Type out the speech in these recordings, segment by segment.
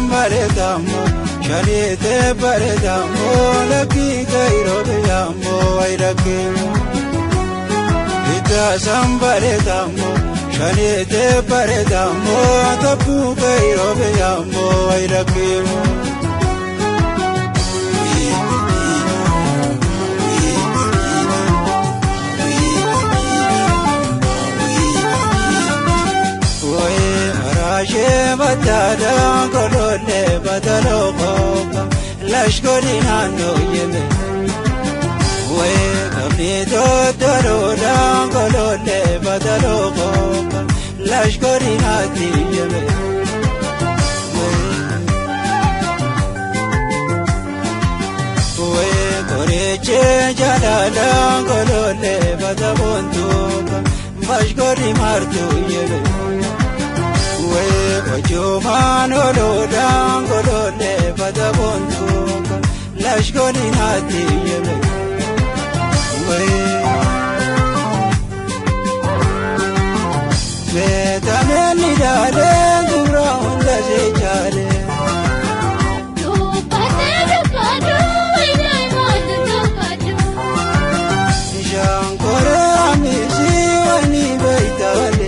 sambaletamo shanite baretamo laki kairobeamo airakemo ita sambaletamo shanite baretamo tapu kairobeamo airakemo Batada golole badalogo lashkorina no yeme we kabito doroda golole badalogo lashkorina ti yeme we koreche jalala golole badabondu bashkori martu yeme Jomano dango dole badabondu lashkoni hati yeme betameni dale dura onda sejale tu patero kadu inai modu kadu shankore amisi wani beitale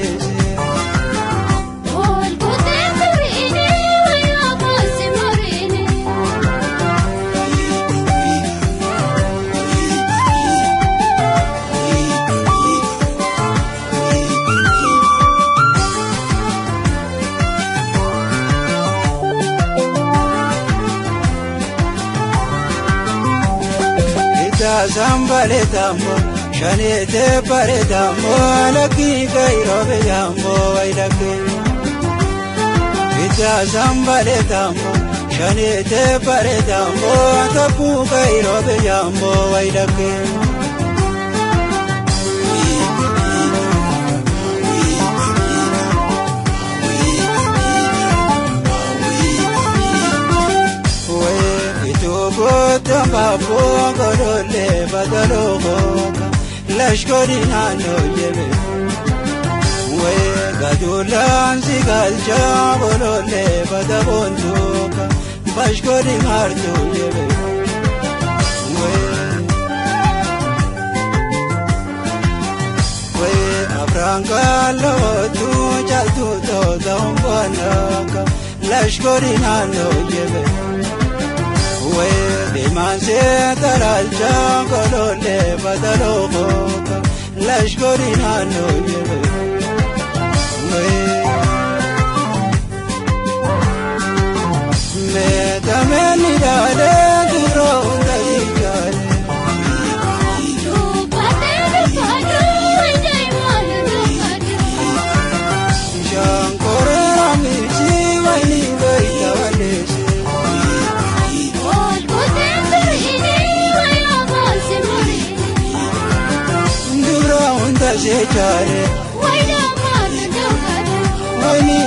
Sambaletamo shanite baretamo laki kairobeamo airakemo ita sambaletamo shanite baretamo tapu kairobeamo airakemo Babu golole badalogo lashkorina no yeme we gadulan zigalja golole badabondu bashkori martu yeme we abrangalo tu jaltu to dambana lashkorina no yeme Manse taralja golole badalogo lashkorina no yeme me tameni dale duro dale tu patero kadu inai modu kadu shankore amisi wani beitale Sejare, why not? wani